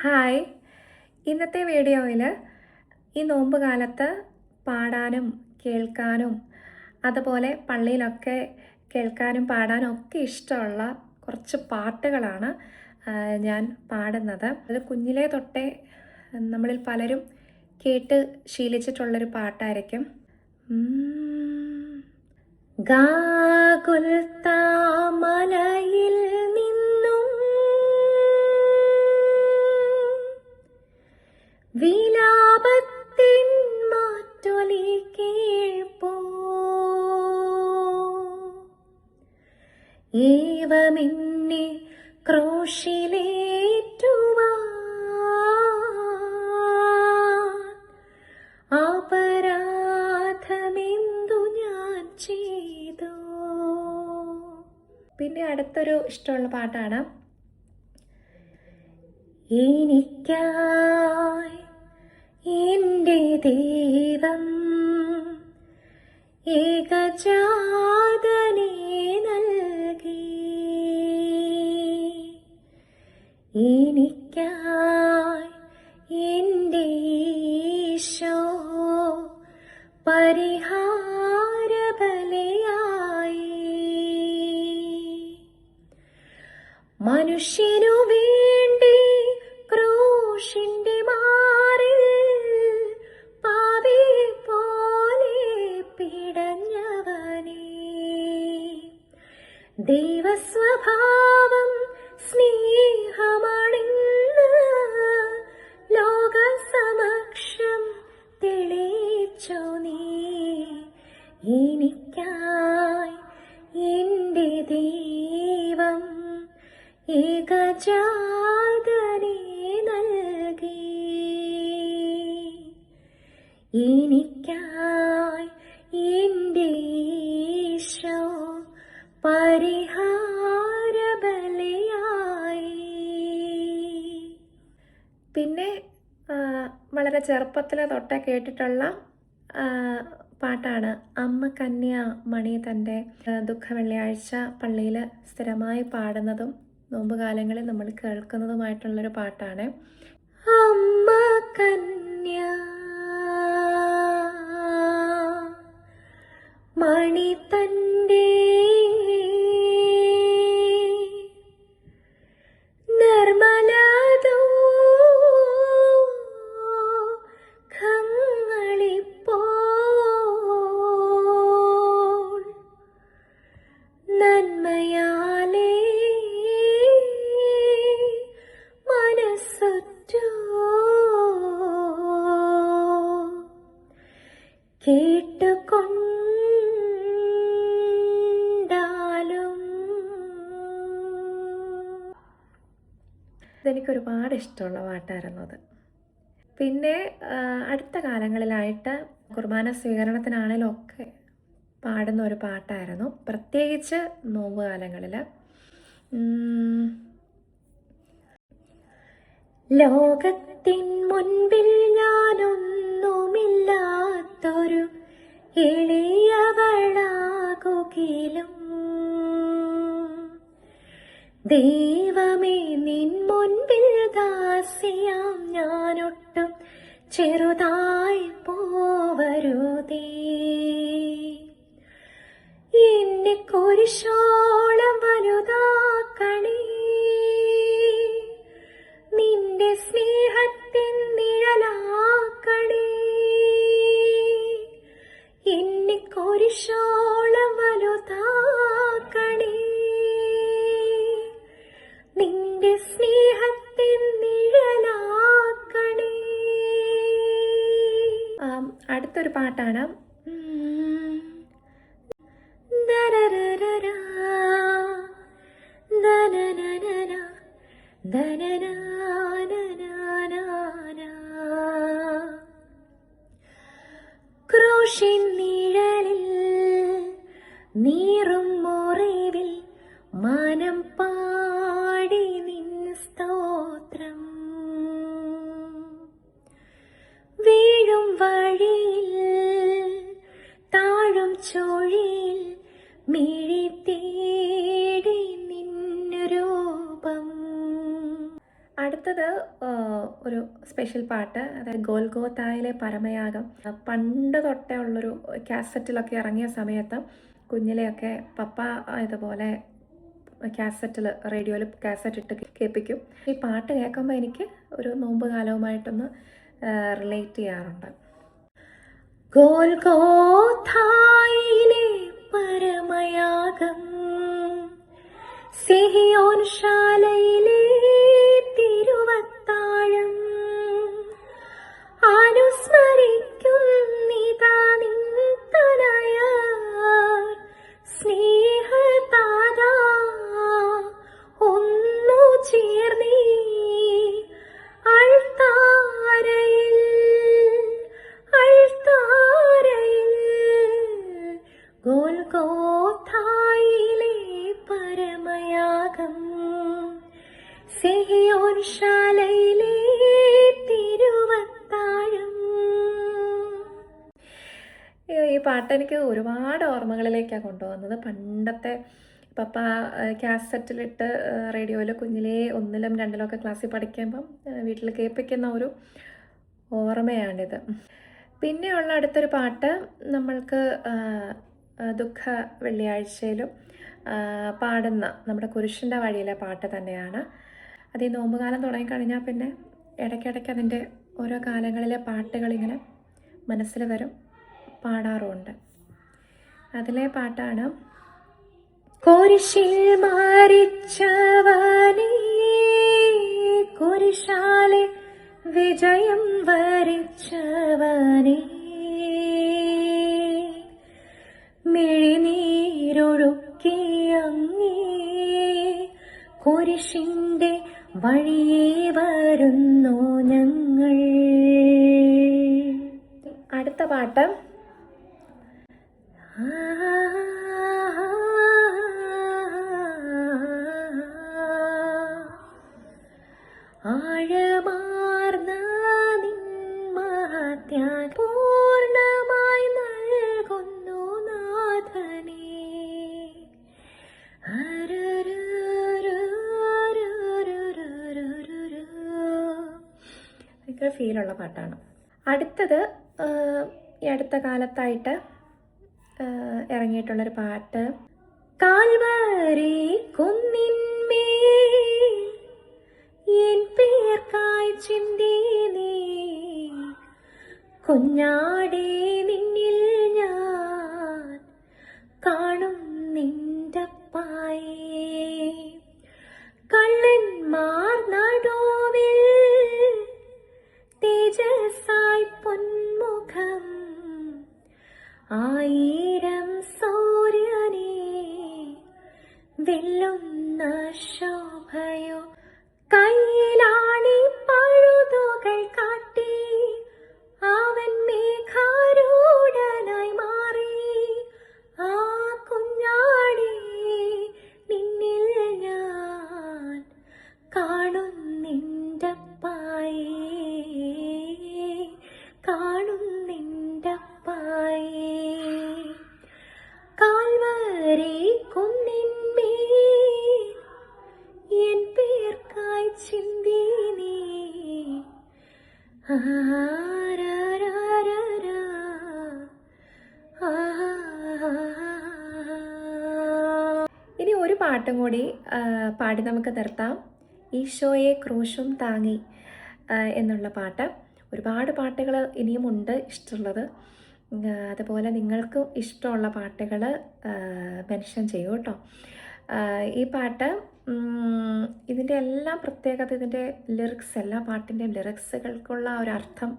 Hi, ഇന്നത്തെ വീഡിയോയിൽ ഈ നോമ്പ് കാലത്ത് പാടാനും കേൾക്കാനും അതുപോലെ പള്ളിയിലൊക്കെ കേൾക്കാനും പാടാനും ഒക്കെ ഇഷ്ടമുള്ള കുറച്ച് പാട്ടുകളാണ് ഞാൻ പാടുന്നത്. അത് കുഞ്ഞിലേ തൊട്ടേ നമ്മളിൽ പലരും കേട്ട് ശീലിച്ചിട്ടുള്ളൊരു പാട്ടായിരിക്കും. ഗാഗുൽത്താ മലയിൽ നിന്നും വിലാപത്തിൻ മാറ്റൊലി കേൾപ്പോ, ഏവമെന്നെ ക്രൂശിലേറ്റുവാൻ അപരാധമെന്തു ഞാൻ ചെയ്തു. പിന്നെ അടുത്തൊരു ഇഷ്ടമുള്ള പാട്ടാണ്. എനിക്കായി എൻ്റെ ദൈവം ഏകജാതനെ നൽകി, എനിക്കായി എൻ്റെ ഈശോ പരിഹാരബലിയായി. മനുഷ്യനു വേണ്ടി ക്രൂശിന്റെ മാറിൽ പാപിയെ പോലെ പിടഞ്ഞവനേ, ദൈവസ്വഭാവം സ്നേഹമാണെന്ന് ലോകസമക്ഷം തെളിയിച്ചോ നീ. എനിക്കായി എൻ്റെ ദൈവം ഏകജാതനെ നൽകി, എനിക്കായി എൻ്റെ ഈശോ പരിഹാരബലിയായി. പിന്നെ വളരെ ചെറുപ്പത്തിൽ തൊട്ടേ കേട്ടിട്ടുള്ള പാട്ടാണ് അമ്മ കന്യ മണി തൻ്റെ ദുഃഖവെള്ളിയാഴ്ച പള്ളിയിൽ സ്ഥിരമായി പാടുന്നതും നോമ്പുകാലങ്ങളിൽ നമ്മൾ കേൾക്കുന്നതുമായിട്ടുള്ളൊരു പാട്ടാണ്. അമ്മ കന്യ മണി തൻ്റെ നിർമ്മലതോ ഖങ്ങളിപ്പോൾ നന്മയാലേ മനസ്സുറ്റോ കേട്ടുകൊണ്ടാലും. ഇതെനിക്കൊരുപാട് ഇഷ്ടമുള്ള പാട്ടായിരുന്നു അത്. പിന്നെ അടുത്ത കാലങ്ങളിലായിട്ട് കുർബാന സ്വീകരണത്തിനാണേലും ഒക്കെ പാടുന്ന ഒരു പാട്ടായിരുന്നു, പ്രത്യേകിച്ച് നോമ്പ് കാലങ്ങളിൽ. ലോകത്തിൻ മുൻപിൽ ഞാനൊന്നുമില്ലാത്തൊരു എളിയവളാകുകിലും ദൈവമേ നിൻ മുൻപിൽ ദാസിയാം ഞാനൊട്ടും ചെറുതായി പോവരുതേ. എന്നെ കുരിശോളം വലുതാക്കണേ, നിന്റെ സ്നേഹത്തിൻ നിഴലാക്കണേ. എന്നെ കുരിശോളം വലുതാക്കണേ, നിന്റെ സ്നേഹത്തിൻ നിഴലാക്കണേ. അടുത്തൊരു പാട്ടാണ്. ക്രൂശിൻ നിഴലിൽ നീറും മുറിവിൽ മാനം പാടി നിൻ സ്തോത്രം, വീഴും വഴിയിൽ ഒരു സ്പെഷ്യൽ പാട്ട്, അതായത് ഗോൽഗോത്തായിലെ പരമയാഗം. പണ്ട് തൊട്ടേ ഉള്ളൊരു കാസറ്റിലൊക്കെ ഇറങ്ങിയ സമയത്ത് കുഞ്ഞിലെയൊക്കെ പപ്പ ഇതുപോലെ കാസറ്റിൽ, റേഡിയോയിൽ കാസറ്റ് ഇട്ട് കേൾപ്പിക്കും. ഈ പാട്ട് കേൾക്കുമ്പോൾ എനിക്ക് ഒരു നോമ്പ് കാലവുമായിട്ടൊന്ന് റിലേറ്റ് ചെയ്യാറുണ്ട്. ഗോൽഗോഥായിലെ പരമയാഗം, സിഹിയോൻ ശാലയിലെ തിരുവത്താഴം, അനുസ്മരിക്കുന്നിതാ നിൻ തനയർ സ്നേഹതാതാ, ഒന്നു ചേർന്നീ അൾത്താരയിൽ, അൾത്താരയിൽ. ഗോൽഗോഥായിലെ പരമയാഗം, സിഹിയോൻ ശാലയിലെ തിരുവത്താഴം. ഈ പാട്ട് എനിക്ക് ഒരുപാട് ഓർമ്മകളിലേക്കാണ് കൊണ്ടുപോകുന്നത്. പണ്ടത്തെ പപ്പ കാസറ്റിലിട്ട് റേഡിയോയിൽ കുഞ്ഞിലേ 1ലും 2ലും ഒക്കെ ക്ലാസ്സിൽ പഠിക്കുമ്പം വീട്ടിൽ കേൾപ്പിക്കുന്ന ഒരു ഓർമ്മയാണിത്. പിന്നെയുള്ള അടുത്തൊരു പാട്ട് നമ്മൾക്ക് ദുഃഖ വെള്ളിയാഴ്ചയിലും പാടുന്ന നമ്മുടെ കുരിശിൻ്റെ വഴിയിലെ പാട്ട് തന്നെയാണ്. അത് ഈ നോമ്പുകാലം തുടങ്ങിക്കഴിഞ്ഞാൽ പിന്നെ ഇടയ്ക്കിടയ്ക്ക് അതിൻ്റെ ഓരോ കാലങ്ങളിലെ പാട്ടുകളിങ്ങനെ മനസ്സിൽ വരും, പാടാറുമുണ്ട്. അതിലെ പാട്ടാണ് കുരിശിൽ മരിച്ചവനേ, കുരിശാലെ വിജയം വരിച്ചവനേ, മിഴിനീരൊഴുക്കി അങ്ങേ കുരിശിൻ്റെ വഴിയേ വരുന്നു ഞങ്ങൾ. അടുത്ത പാട്ട് ആഴമാർന്ന നിൻ മഹത്യാൻ പൂർണ്ണമായി നൽകുന്നു നാഥനേ. ഭയങ്കര ഫീലുള്ള പാട്ടാണ്. അടുത്തത് ഈ അടുത്ത കാലത്തായിട്ട് ഇറങ്ങിയിട്ടുള്ളൊരു പാട്ട്, കാൽവരി കുന്നിന്മേൽ എൻ പേർക്കായി ചിന്തി നീ, കുഞ്ഞാടേ നിന്നിൽ ഞാൻ കാണും നിന്റപ്പായേ. കള്ളന്മാർ നടുവിൽ തേജസ്സായി പൊന്മുഖം, 1000 സൂര്യനെ വെല്ലുന്ന ശോഭയോ, കയ്യിലാണി പഴുതുകൾ കാട്ടി അവൻ മേഘാരൂഢനായി മാറി. ആ കുഞ്ഞാടേ നിന്നിൽ ഞാൻ കാണും നിന്റപ്പായേ, കാണും നിന്റപ്പായേ. കാൽവരി കുന്നിന്മേൽ എൻ പേർക്കായി ചിന്തി നീ. ഇനി ഒരു പാട്ടും കൂടി പാടി നമുക്ക് നിർത്താം. ഈശോയെ ക്രൂശും താങ്ങി എന്നുള്ള പാട്ട്. ഒരുപാട് പാട്ടുകൾ ഇനിയുമുണ്ട് ഇഷ്ടമുള്ളത്. അതുപോലെ നിങ്ങൾക്കും ഇഷ്ടമുള്ള പാട്ടുകൾ മെൻഷൻ ചെയ്യൂ കേട്ടോ. ഈ പാട്ട് ഇതിൻ്റെ എല്ലാ പ്രത്യേകത, ഇതിൻ്റെ ലിറിക്സ്, എല്ലാ പാട്ടിൻ്റെയും ലിറിക്സുകൾക്കുള്ള ഒരർത്ഥം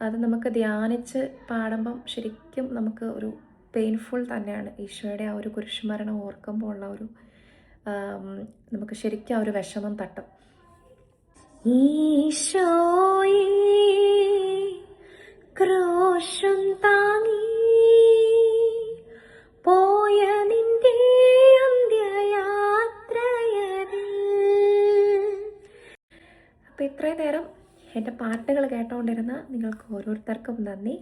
അത് നമുക്ക് ധ്യാനിച്ച് പാടുമ്പം ശരിക്കും നമുക്ക് ഒരു പെയിൻഫുൾ തന്നെയാണ്. ഈശോയുടെ ആ ഒരു കുരിശുമരണം ഓർക്കുമ്പോൾ ഉള്ള ഒരു നമുക്ക് ശരിക്കും ആ ഒരു വിഷമം തട്ടും. ഈശോയേ ക്രൂശും താങ്ങി പോയ നിന്റെ അന്ത്യയാത്രയതിൽ. അപ്പം ഇത്രയും നേരം എൻ്റെ പാട്ടുകൾ കേട്ടുകൊണ്ടിരുന്ന നിങ്ങൾക്ക് ഓരോരുത്തർക്കും നന്ദി.